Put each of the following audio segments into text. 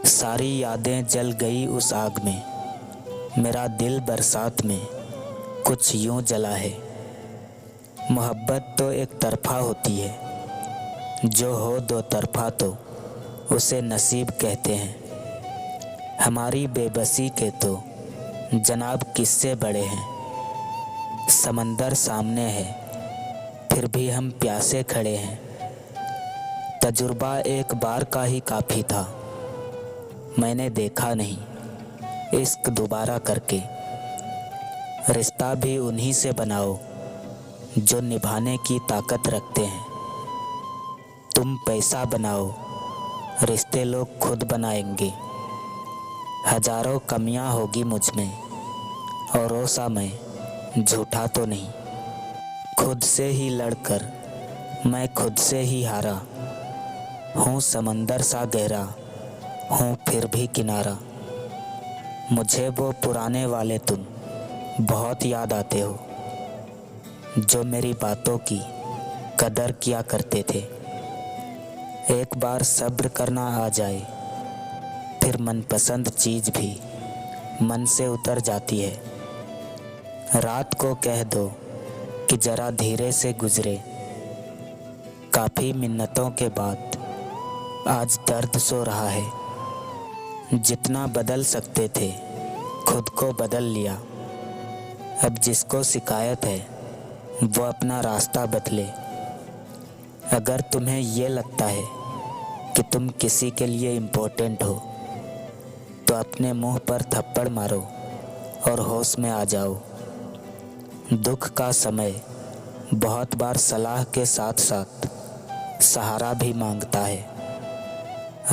सारी यादें जल गई उस आग में, मेरा दिल बरसात में कुछ यूं जला है। मोहब्बत तो एक तरफा होती है, जो हो दो तरफा तो उसे नसीब कहते हैं। हमारी बेबसी के तो जनाब किस्से बड़े हैं। समंदर सामने है फिर भी हम प्यासे खड़े हैं। तजुर्बा एक बार का ही काफ़ी था, मैंने देखा नहीं इश्क दोबारा करके। रिश्ता भी उन्हीं से बनाओ जो निभाने की ताकत रखते हैं। तुम पैसा बनाओ, रिश्ते लोग खुद बनाएंगे। हजारों कमियां होगी मुझ में और रोसा मैं झूठा तो नहीं। खुद से ही लड़कर मैं खुद से ही हारा हूँ। समंदर सा गहरा हूँ फिर भी किनारा। मुझे वो पुराने वाले तुम बहुत याद आते हो, जो मेरी बातों की कदर किया करते थे। एक बार सब्र करना आ जाए फिर मनपसंद चीज़ भी मन से उतर जाती है। रात को कह दो कि ज़रा धीरे से गुजरे, काफ़ी मिन्नतों के बाद आज दर्द सो रहा है। जितना बदल सकते थे खुद को बदल लिया। अब जिसको शिकायत है वो अपना रास्ता बदले। अगर तुम्हें ये लगता है कि तुम किसी के लिए इम्पोर्टेंट हो तो अपने मुंह पर थप्पड़ मारो और होश में आ जाओ। दुख का समय बहुत बार सलाह के साथ साथ सहारा भी मांगता है।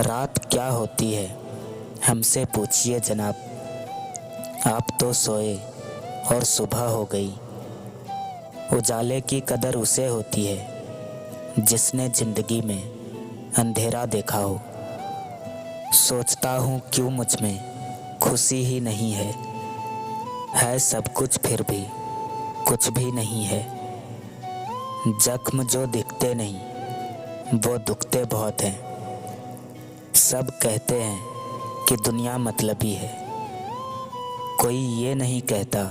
रात क्या होती है हमसे पूछिए जनाब, आप तो सोए और सुबह हो गई। उजाले की कदर उसे होती है जिसने जिंदगी में अंधेरा देखा हो। सोचता हूँ क्यों मुझ में खुशी ही नहीं है सब कुछ फिर भी कुछ भी नहीं है। जख्म जो दिखते नहीं वो दुखते बहुत हैं। सब कहते हैं कि दुनिया मतलबी है, कोई ये नहीं कहता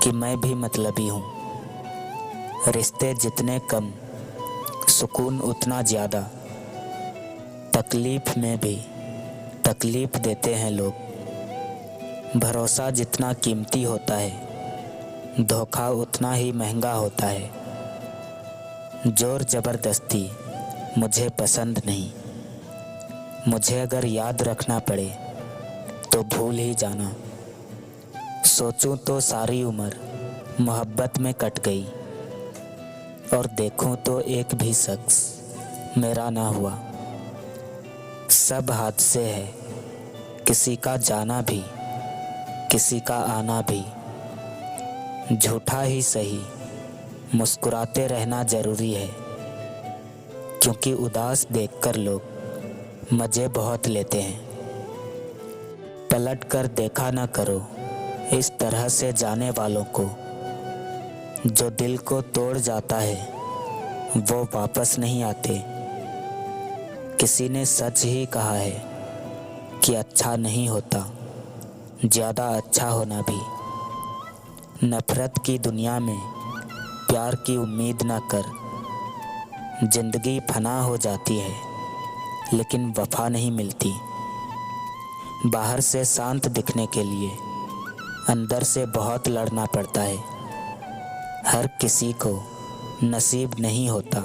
कि मैं भी मतलबी हूँ। रिश्ते जितने कम सुकून उतना ज़्यादा। तकलीफ़ में भी तकलीफ़ देते हैं लोग। भरोसा जितना कीमती होता है धोखा उतना ही महंगा होता है। जोर ज़बरदस्ती मुझे पसंद नहीं। मुझे अगर याद रखना पड़े तो भूल ही जाना। सोचूं तो सारी उम्र मोहब्बत में कट गई और देखूं तो एक भी शख्स मेरा ना हुआ। सब हादसे है, किसी का जाना भी किसी का आना भी। झूठा ही सही मुस्कुराते रहना ज़रूरी है, क्योंकि उदास देखकर लोग मज़े बहुत लेते हैं। पलट कर देखा ना करो इस तरह से जाने वालों को। जो दिल को तोड़ जाता है वो वापस नहीं आते। किसी ने सच ही कहा है कि अच्छा नहीं होता ज़्यादा अच्छा होना भी। नफ़रत की दुनिया में प्यार की उम्मीद ना कर। जिंदगी फना हो जाती है लेकिन वफा नहीं मिलती। बाहर से शांत दिखने के लिए अंदर से बहुत लड़ना पड़ता है। हर किसी को नसीब नहीं होता,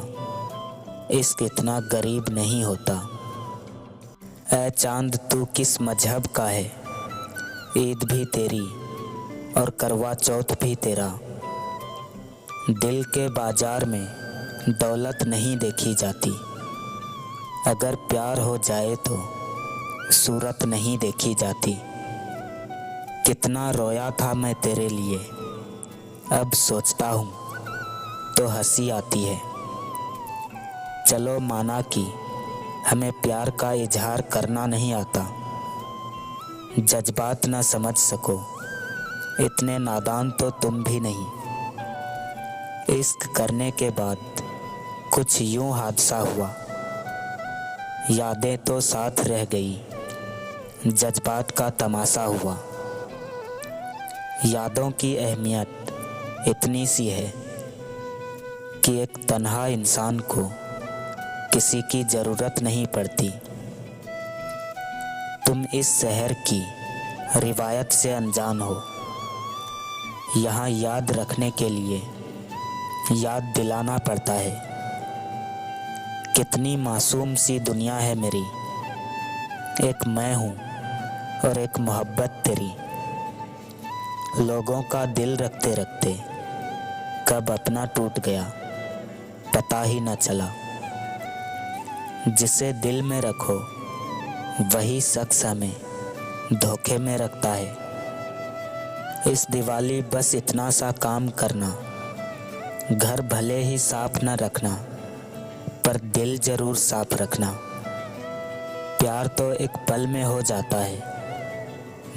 इश्क इतना गरीब नहीं होता। ऐ चांद तू किस मजहब का है, ईद भी तेरी और करवा चौथ भी तेरा। दिल के बाजार में दौलत नहीं देखी जाती। अगर प्यार हो जाए तो सूरत नहीं देखी जाती। कितना रोया था मैं तेरे लिए, अब सोचता हूँ तो हंसी आती है। चलो माना कि हमें प्यार का इजहार करना नहीं आता। जज्बात ना समझ सको इतने नादान तो तुम भी नहीं। इश्क करने के बाद कुछ यूं हादसा हुआ, यादें तो साथ रह गई जज्बात का तमाशा हुआ। यादों की अहमियत इतनी सी है कि एक तन्हा इंसान को किसी की ज़रूरत नहीं पड़ती। तुम इस शहर की रिवायत से अनजान हो। यहाँ याद रखने के लिए याद दिलाना पड़ता है। कितनी मासूम सी दुनिया है मेरी, एक मैं हूँ और एक मोहब्बत तेरी। लोगों का दिल रखते रखते कब अपना टूट गया पता ही न चला। जिसे दिल में रखो वही शख्स हमें धोखे में रखता है। इस दिवाली बस इतना सा काम करना, घर भले ही साफ न रखना पर दिल जरूर साफ रखना। प्यार तो एक पल में हो जाता है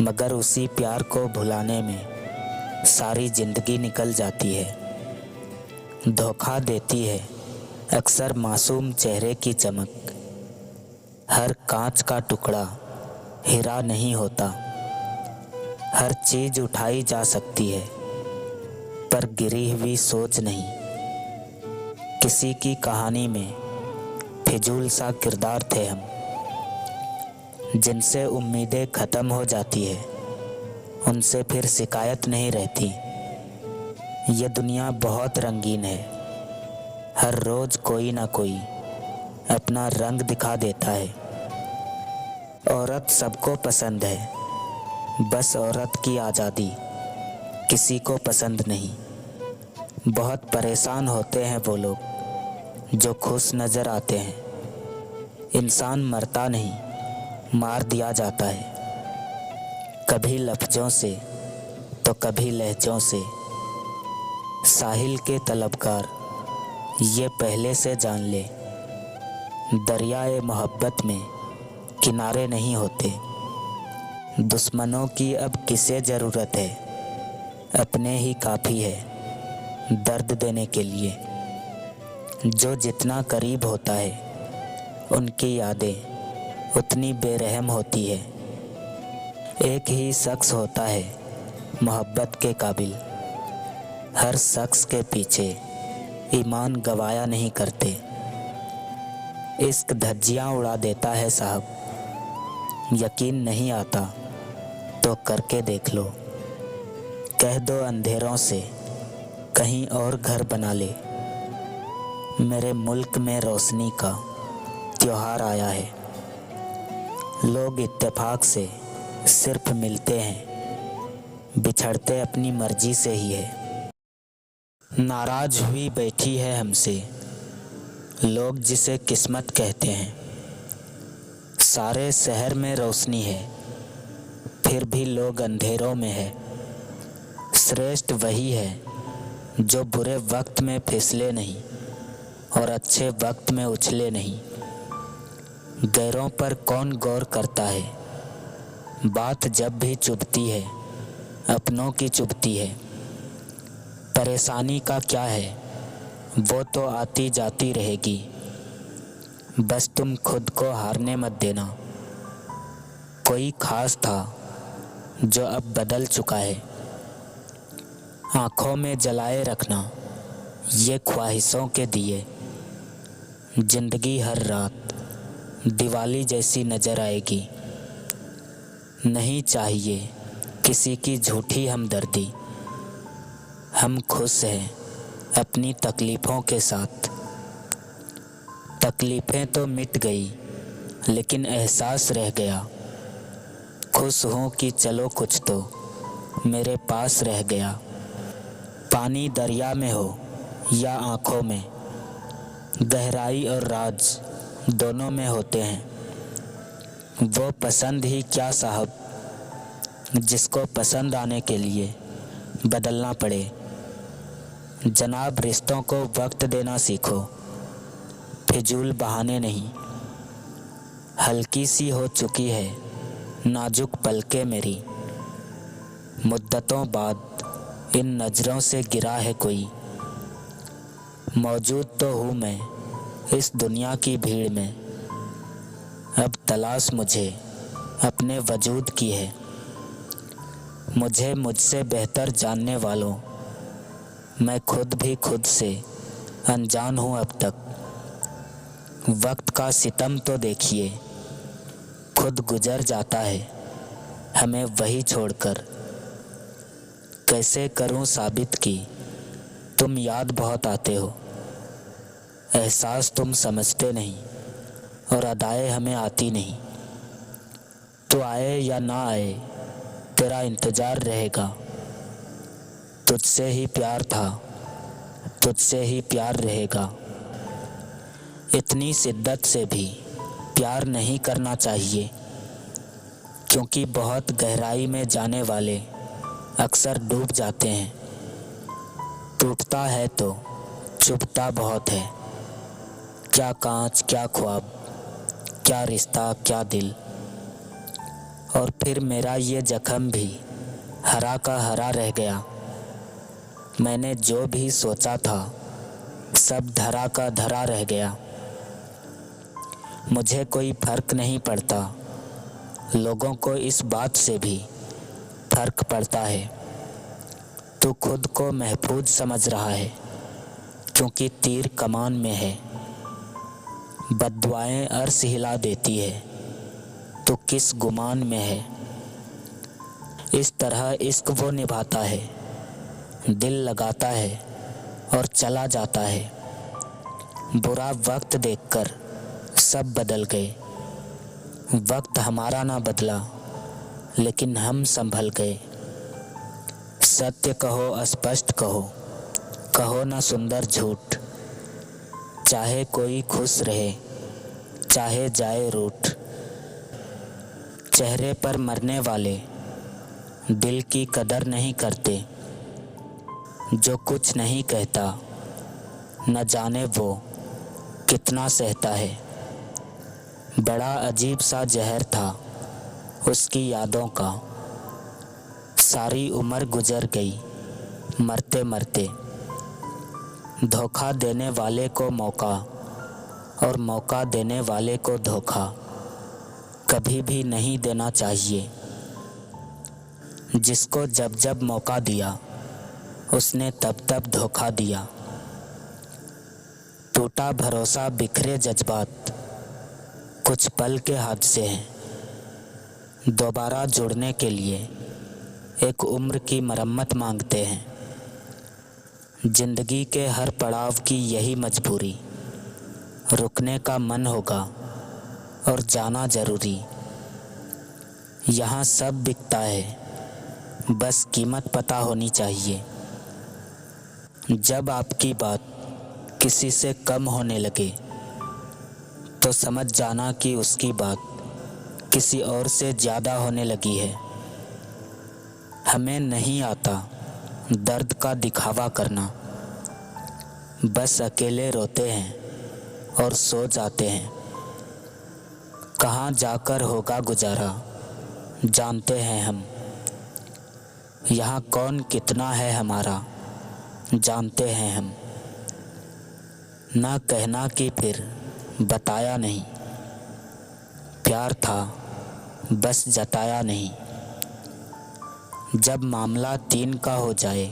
मगर उसी प्यार को भुलाने में सारी जिंदगी निकल जाती है। धोखा देती है अक्सर मासूम चेहरे की चमक। हर कांच का टुकड़ा हीरा नहीं होता। हर चीज उठाई जा सकती है पर गिरी हुई सोच नहीं। किसी की कहानी में फिजूल सा किरदार थे हम, जिनसे उम्मीदें ख़त्म हो जाती है उनसे फिर शिकायत नहीं रहती। ये दुनिया बहुत रंगीन है, हर रोज़ कोई ना कोई अपना रंग दिखा देता है। औरत सबको पसंद है, बस औरत की आज़ादी किसी को पसंद नहीं। बहुत परेशान होते हैं वो लोग जो खुश नज़र आते हैं। इंसान मरता नहीं, मार दिया जाता है, कभी लफ्ज़ों से तो कभी लहजों से। साहिल के तलबगार ये पहले से जान ले, दरियाए मोहब्बत में किनारे नहीं होते। दुश्मनों की अब किसे ज़रूरत है, अपने ही काफ़ी है दर्द देने के लिए। जो जितना करीब होता है उनकी यादें उतनी बेरहम होती है। एक ही शख्स होता है मोहब्बत के काबिल, हर शख्स के पीछे ईमान गवाया नहीं करते। इश्क धज्जियाँ उड़ा देता है साहब, यकीन नहीं आता तो करके देख लो। कह दो अंधेरों से कहीं और घर बना ले। मेरे मुल्क में रोशनी का त्योहार आया है। लोग इत्तेफाक से सिर्फ मिलते हैं, बिछड़ते अपनी मर्जी से ही है। नाराज हुई बैठी है हमसे लोग जिसे किस्मत कहते हैं। सारे शहर में रोशनी है फिर भी लोग अंधेरों में है। श्रेष्ठ वही है जो बुरे वक्त में फिसले नहीं और अच्छे वक्त में उछले नहीं। गैरों पर कौन गौर करता है, बात जब भी चुभती है अपनों की चुभती है। परेशानी का क्या है वो तो आती जाती रहेगी, बस तुम खुद को हारने मत देना। कोई खास था जो अब बदल चुका है, आँखों में जलाए रखना ये ख्वाहिशों के दिए। जिंदगी हर रात दिवाली जैसी नज़र आएगी। नहीं चाहिए किसी की झूठी हमदर्दी, हम खुश हैं अपनी तकलीफ़ों के साथ। तकलीफ़ें तो मिट गई लेकिन एहसास रह गया। खुश हूँ कि चलो कुछ तो मेरे पास रह गया। पानी दरिया में हो या आँखों में, गहराई और राज दोनों में होते हैं। वो पसंद ही क्या साहब जिसको पसंद आने के लिए बदलना पड़े। जनाब रिश्तों को वक्त देना सीखो, फिजूल बहाने नहीं। हल्की सी हो चुकी है नाजुक पलकें मेरी, मुद्दतों बाद इन नज़रों से गिरा है कोई। मौजूद तो हूँ मैं इस दुनिया की भीड़ में, अब तलाश मुझे अपने वजूद की है। मुझे मुझसे बेहतर जानने वालों, मैं खुद भी खुद से अनजान हूँ अब तक। वक्त का सितम तो देखिए, खुद गुजर जाता है हमें वही छोड़कर। कैसे करूँ साबित कि तुम याद बहुत आते हो, एहसास तुम समझते नहीं और अदाएँ हमें आती नहीं। तो आए या ना आए तेरा इंतज़ार रहेगा। तुझसे ही प्यार था, तुझसे ही प्यार रहेगा। इतनी शिद्दत से भी प्यार नहीं करना चाहिए, क्योंकि बहुत गहराई में जाने वाले अक्सर डूब जाते हैं। टूटता है तो चुभता बहुत है, क्या कांच क्या ख्वाब, क्या रिश्ता क्या दिल। और फिर मेरा ये जख्म भी हरा का हरा रह गया। मैंने जो भी सोचा था सब धरा का धरा रह गया। मुझे कोई फर्क नहीं पड़ता, लोगों को इस बात से भी फर्क पड़ता है। तू खुद को महफूज समझ रहा है, क्योंकि तीर कमान में है। बद्दुआएं अर्श हिला देती है, तो किस गुमान में है। इस तरह इश्क वो निभाता है, दिल लगाता है और चला जाता है। बुरा वक्त देखकर सब बदल गए, वक्त हमारा ना बदला लेकिन हम संभल गए। सत्य कहो स्पष्ट कहो, कहो ना सुंदर झूठ। चाहे कोई खुश रहे, चाहे जाए रूठ। चेहरे पर मरने वाले दिल की कदर नहीं करते। जो कुछ नहीं कहता न जाने वो कितना सहता है। बड़ा अजीब सा जहर था उसकी यादों का। सारी उम्र गुजर गई मरते मरते। धोखा देने वाले को मौका और मौका देने वाले को धोखा कभी भी नहीं देना चाहिए। जिसको जब जब मौका दिया उसने तब तब धोखा दिया। टूटा भरोसा, बिखरे जज्बात कुछ पल के हादसे हैं। दोबारा जुड़ने के लिए एक उम्र की मरम्मत मांगते हैं। जिंदगी के हर पड़ाव की यही मजबूरी, रुकने का मन होगा और जाना ज़रूरी। यहाँ सब बिकता है, बस कीमत पता होनी चाहिए। जब आपकी बात किसी से कम होने लगे तो समझ जाना कि उसकी बात किसी और से ज़्यादा होने लगी है। हमें नहीं आता दर्द का दिखावा करना, बस अकेले रोते हैं और सो जाते हैं। कहाँ जाकर होगा गुजारा जानते हैं हम। यहाँ कौन कितना है हमारा जानते हैं हम। ना कहना कि फिर बताया नहीं, प्यार था बस जताया नहीं। जब मामला 3 का हो जाए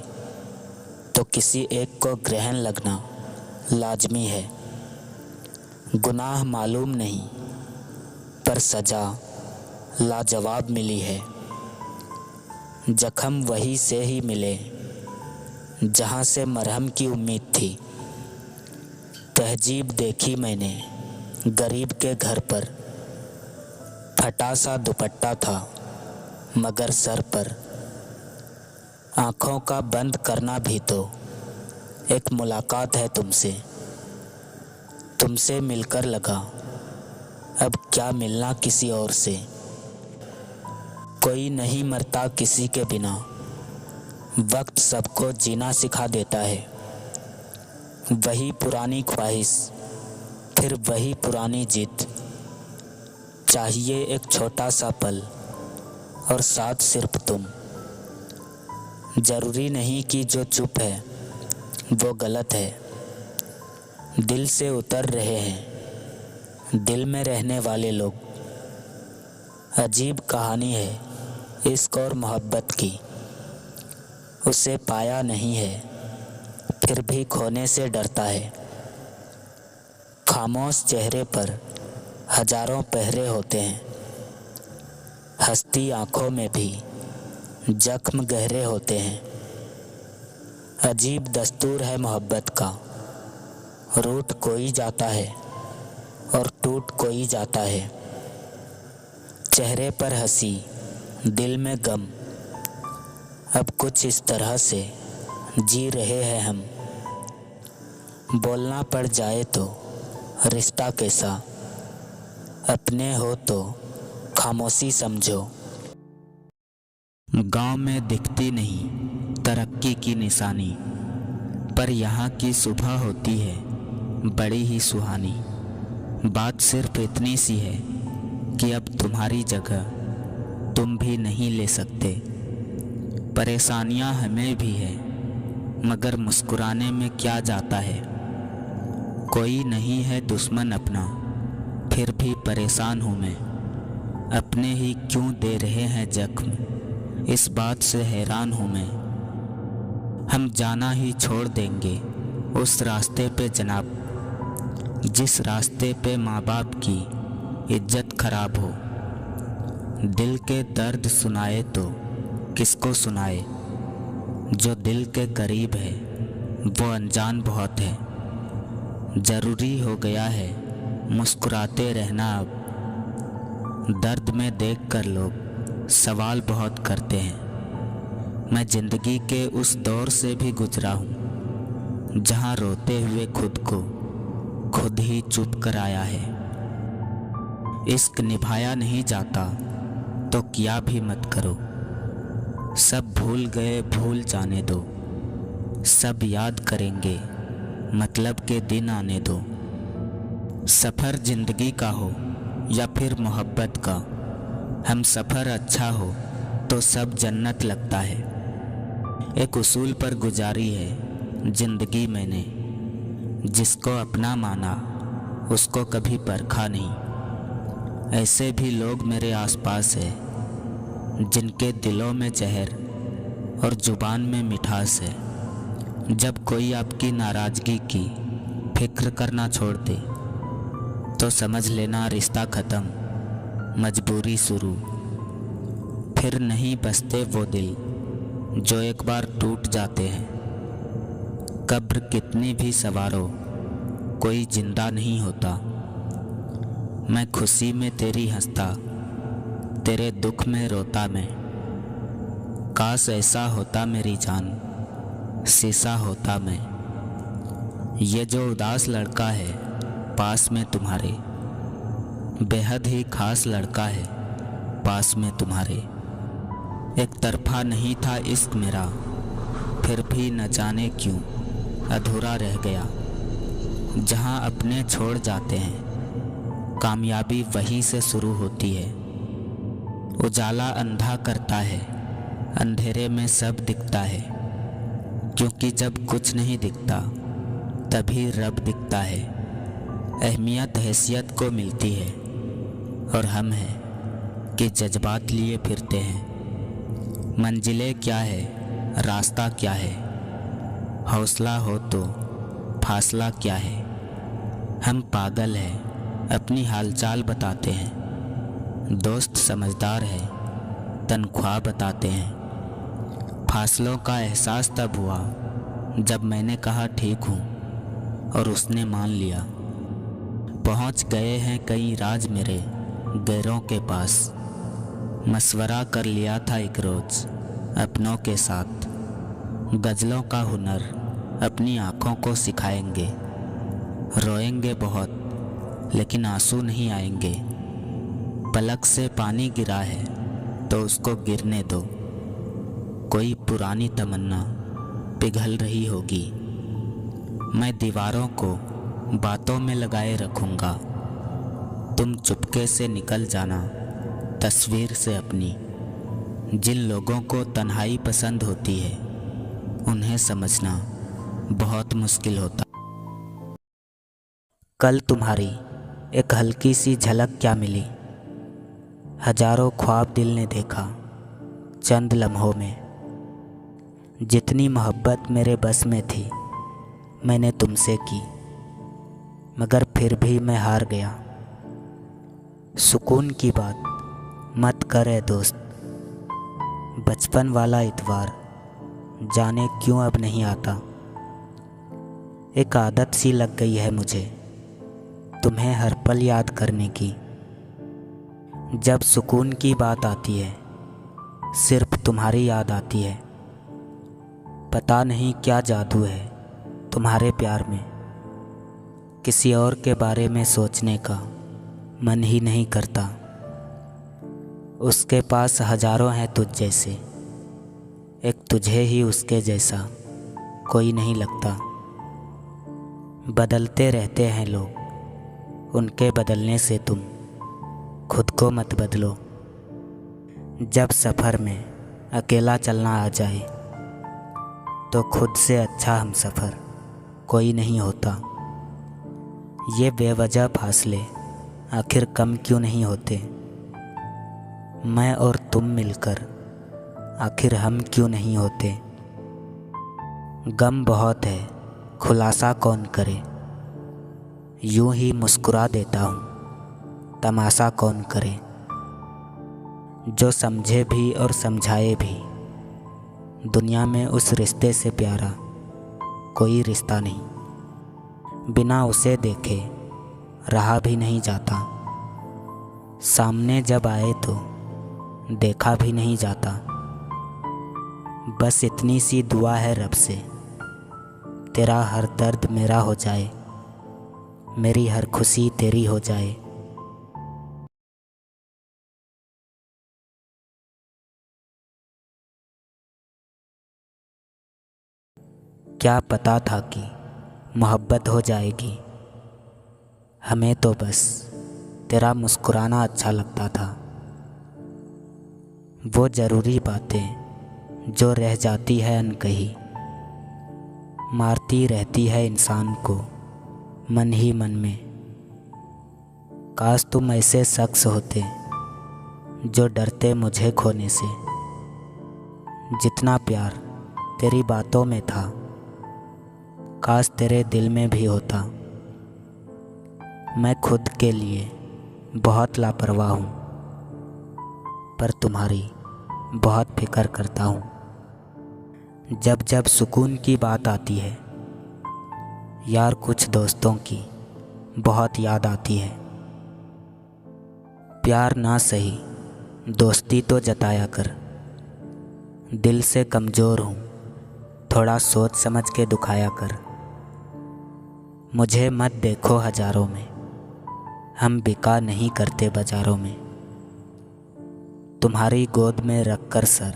तो किसी एक को ग्रहण लगना लाजमी है। गुनाह मालूम नहीं पर सज़ा लाजवाब मिली है। जख्म वही से ही मिले जहाँ से मरहम की उम्मीद थी। तहजीब देखी मैंने गरीब के घर पर, फटा सा दुपट्टा था मगर सर पर। आँखों का बंद करना भी तो एक मुलाकात है तुमसे। तुमसे मिलकर लगा अब क्या मिलना किसी और से। कोई नहीं मरता किसी के बिना, वक्त सबको जीना सिखा देता है। वही पुरानी ख्वाहिश फिर वही पुरानी जिद। चाहिए एक छोटा सा पल और साथ सिर्फ तुम। ज़रूरी नहीं कि जो चुप है वो गलत है। दिल से उतर रहे हैं दिल में रहने वाले लोग। अजीब कहानी है इश्क और मोहब्बत की। उसे पाया नहीं है फिर भी खोने से डरता है। खामोश चेहरे पर हजारों पहरे होते हैं। हंसती आंखों में भी जख्म गहरे होते हैं। अजीब दस्तूर है मोहब्बत का, रूठ कोई जाता है और टूट कोई जाता है। चेहरे पर हंसी, दिल में गम, अब कुछ इस तरह से जी रहे हैं हम। बोलना पड़ जाए तो रिश्ता कैसा, अपने हो तो खामोशी समझो। गांव में दिखती नहीं तरक्की की निशानी, पर यहाँ की सुबह होती है बड़ी ही सुहानी। बात सिर्फ इतनी सी है कि अब तुम्हारी जगह तुम भी नहीं ले सकते। परेशानियां हमें भी है मगर मुस्कुराने में क्या जाता है। कोई नहीं है दुश्मन अपना फिर भी परेशान हूँ मैं। अपने ही क्यों दे रहे हैं जख्म, इस बात से हैरान हूँ मैं। हम जाना ही छोड़ देंगे उस रास्ते पे जनाब, जिस रास्ते पे माँ बाप की इज्जत खराब हो। दिल के दर्द सुनाए तो किसको सुनाए, जो दिल के करीब है वो अनजान बहुत है। ज़रूरी हो गया है मुस्कुराते रहना अब, दर्द में देखकर लोग सवाल बहुत करते हैं। मैं ज़िंदगी के उस दौर से भी गुजरा हूँ जहाँ रोते हुए खुद को खुद ही चुप कराया है। इश्क निभाया नहीं जाता तो क्या भी मत करो, सब भूल गए भूल जाने दो। सब याद करेंगे मतलब के दिन आने दो। सफ़र ज़िंदगी का हो या फिर मोहब्बत का, हम सफ़र अच्छा हो तो सब जन्नत लगता है। एक उसूल पर गुजारी है ज़िंदगी मैंने, जिसको अपना माना उसको कभी परखा नहीं। ऐसे भी लोग मेरे आसपास हैं जिनके दिलों में जहर और ज़ुबान में मिठास है। जब कोई आपकी नाराज़गी की फिक्र करना छोड़ दे तो समझ लेना रिश्ता ख़त्म, मजबूरी शुरू। फिर नहीं बसते वो दिल जो एक बार टूट जाते हैं। कब्र कितनी भी सवारो कोई जिंदा नहीं होता। मैं खुशी में तेरी हंसता, तेरे दुख में रोता मैं। काश ऐसा होता मेरी जान, शीशा होता मैं। ये जो उदास लड़का है पास में तुम्हारे, बेहद ही खास लड़का है पास में तुम्हारे। एक तरफा नहीं था इश्क मेरा, फिर भी न जाने क्यों अधूरा रह गया। जहाँ अपने छोड़ जाते हैं कामयाबी वहीं से शुरू होती है। उजाला अंधा करता है, अंधेरे में सब दिखता है, क्योंकि जब कुछ नहीं दिखता तभी रब दिखता है। अहमियत हैसियत को मिलती है और हम हैं कि जज्बात लिए फिरते हैं। मंजिलें क्या है, रास्ता क्या है, हौसला हो तो फासला क्या है। हम पागल हैं अपनी हालचाल बताते हैं, दोस्त समझदार है तनख्वाह बताते हैं। फासलों का एहसास तब हुआ जब मैंने कहा ठीक हूँ और उसने मान लिया। पहुँच गए हैं कई राज मेरे गैरों के पास, मशवरा कर लिया था एक रोज़ अपनों के साथ। गज़लों का हुनर अपनी आँखों को सिखाएंगे, रोएंगे बहुत लेकिन आंसू नहीं आएंगे। पलक से पानी गिरा है तो उसको गिरने दो, कोई पुरानी तमन्ना पिघल रही होगी। मैं दीवारों को बातों में लगाए रखूँगा, तुम चुपके से निकल जाना तस्वीर से अपनी। जिन लोगों को तन्हाई पसंद होती है उन्हें समझना बहुत मुश्किल होता। कल तुम्हारी एक हल्की सी झलक क्या मिली, हजारों ख्वाब दिल ने देखा चंद लम्हों में। जितनी मोहब्बत मेरे बस में थी मैंने तुमसे की, मगर फिर भी मैं हार गया। सुकून की बात मत कर ए दोस्त, बचपन वाला इतवार जाने क्यों अब नहीं आता। एक आदत सी लग गई है मुझे तुम्हें हर पल याद करने की। जब सुकून की बात आती है सिर्फ तुम्हारी याद आती है। पता नहीं क्या जादू है तुम्हारे प्यार में, किसी और के बारे में सोचने का मन ही नहीं करता। उसके पास हजारों हैं तुझ जैसे, एक तुझे ही उसके जैसा कोई नहीं लगता। बदलते रहते हैं लोग, उनके बदलने से तुम खुद को मत बदलो। जब सफ़र में अकेला चलना आ जाए तो खुद से अच्छा हम सफ़र कोई नहीं होता। ये बेवजह फासले आखिर कम क्यों नहीं होते, मैं और तुम मिलकर आखिर हम क्यों नहीं होते। गम बहुत है खुलासा कौन करे, यूं ही मुस्कुरा देता हूँ तमाशा कौन करे। जो समझे भी और समझाए भी, दुनिया में उस रिश्ते से प्यारा कोई रिश्ता नहीं। बिना उसे देखे रहा भी नहीं जाता, सामने जब आए तो देखा भी नहीं जाता। बस इतनी सी दुआ है रब से, तेरा हर दर्द मेरा हो जाए, मेरी हर खुशी तेरी हो जाए। क्या पता था कि मोहब्बत हो जाएगी, हमें तो बस तेरा मुस्कुराना अच्छा लगता था। वो ज़रूरी बातें जो रह जाती है अनकही, मारती रहती है इंसान को मन ही मन में। काश तुम ऐसे शख्स होते जो डरते मुझे खोने से। जितना प्यार तेरी बातों में था काश तेरे दिल में भी होता। मैं खुद के लिए बहुत लापरवाह हूँ, पर तुम्हारी बहुत फिक्र करता हूँ। जब जब सुकून की बात आती है यार, कुछ दोस्तों की बहुत याद आती है। प्यार ना सही दोस्ती तो जताया कर, दिल से कमज़ोर हूँ थोड़ा सोच समझ के दुखाया कर। मुझे मत देखो हजारों में, हम बिका नहीं करते बाजारों में। तुम्हारी गोद में रख कर सर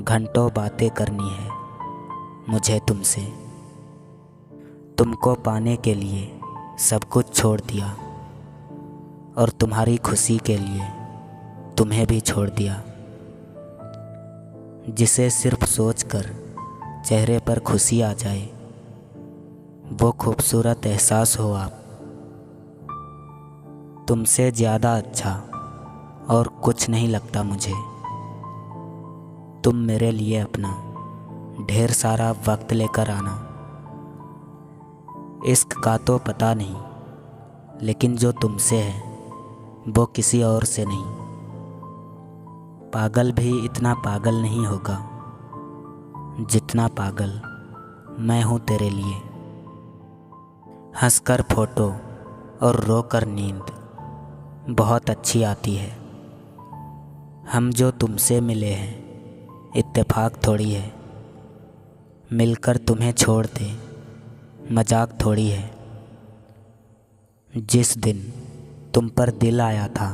घंटों बातें करनी है मुझे तुमसे। तुमको पाने के लिए सब कुछ छोड़ दिया और तुम्हारी खुशी के लिए तुम्हें भी छोड़ दिया। जिसे सिर्फ सोचकर चेहरे पर खुशी आ जाए, वो खूबसूरत एहसास हो आप। तुमसे ज़्यादा अच्छा और कुछ नहीं लगता मुझे। तुम मेरे लिए अपना ढेर सारा वक्त लेकर आना। इश्क का तो पता नहीं, लेकिन जो तुमसे है वो किसी और से नहीं। पागल भी इतना पागल नहीं होगा जितना पागल मैं हूँ तेरे लिए। हंसकर फोटो और रोकर नींद बहुत अच्छी आती है। हम जो तुमसे मिले हैं इत्तेफाक थोड़ी है, मिलकर तुम्हें छोड़ दे मजाक थोड़ी है। जिस दिन तुम पर दिल आया था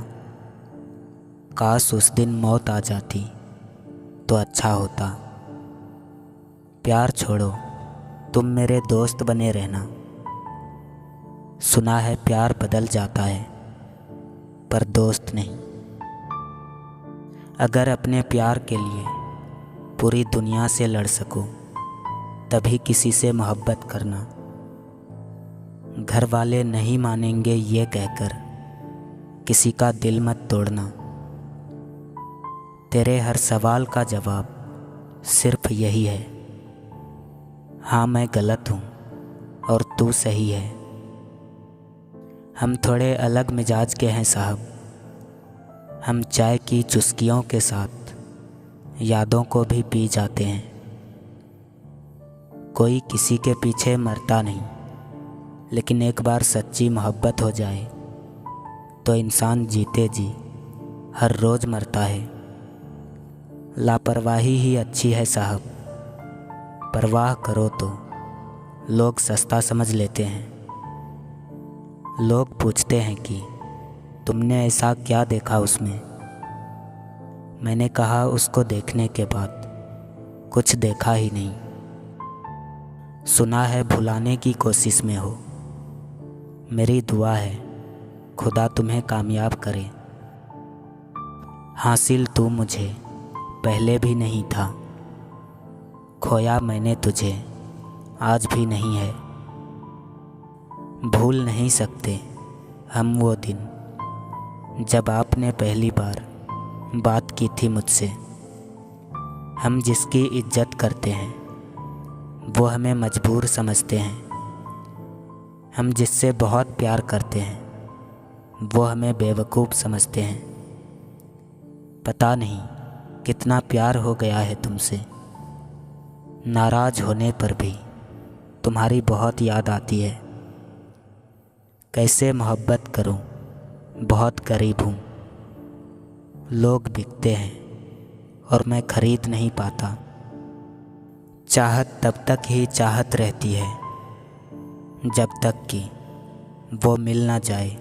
काश उस दिन मौत आ जाती तो अच्छा होता। प्यार छोड़ो, तुम मेरे दोस्त बने रहना। सुना है प्यार बदल जाता है पर दोस्त नहीं। अगर अपने प्यार के लिए पूरी दुनिया से लड़ सको तभी किसी से मोहब्बत करना। घर वाले नहीं मानेंगे ये कहकर किसी का दिल मत तोड़ना। तेरे हर सवाल का जवाब सिर्फ यही है, हाँ मैं गलत हूँ और तू सही है। हम थोड़े अलग मिजाज के हैं साहब, हम चाय की चुस्कियों के साथ यादों को भी पी जाते हैं। कोई किसी के पीछे मरता नहीं, लेकिन एक बार सच्ची मोहब्बत हो जाए तो इंसान जीते जी हर रोज़ मरता है। लापरवाही ही अच्छी है साहब, परवाह करो तो लोग सस्ता समझ लेते हैं। लोग पूछते हैं कि तुमने ऐसा क्या देखा उसमें। मैंने कहा उसको देखने के बाद कुछ देखा ही नहीं। सुना है भुलाने की कोशिश में हो, मेरी दुआ है खुदा तुम्हें कामयाब करे। हासिल तू मुझे पहले भी नहीं था, खोया मैंने तुझे आज भी नहीं है। भूल नहीं सकते हम वो दिन जब आपने पहली बार बात की थी मुझसे। हम जिसकी इज्जत करते हैं वो हमें मजबूर समझते हैं। हम जिससे बहुत प्यार करते हैं वो हमें बेवकूफ़ समझते हैं। पता नहीं कितना प्यार हो गया है तुमसे, नाराज़ होने पर भी तुम्हारी बहुत याद आती है। कैसे मोहब्बत करूं, बहुत करीब हूँ। लोग बिकते हैं और मैं खरीद नहीं पाता। चाहत तब तक ही चाहत रहती है जब तक कि वो मिल ना जाए।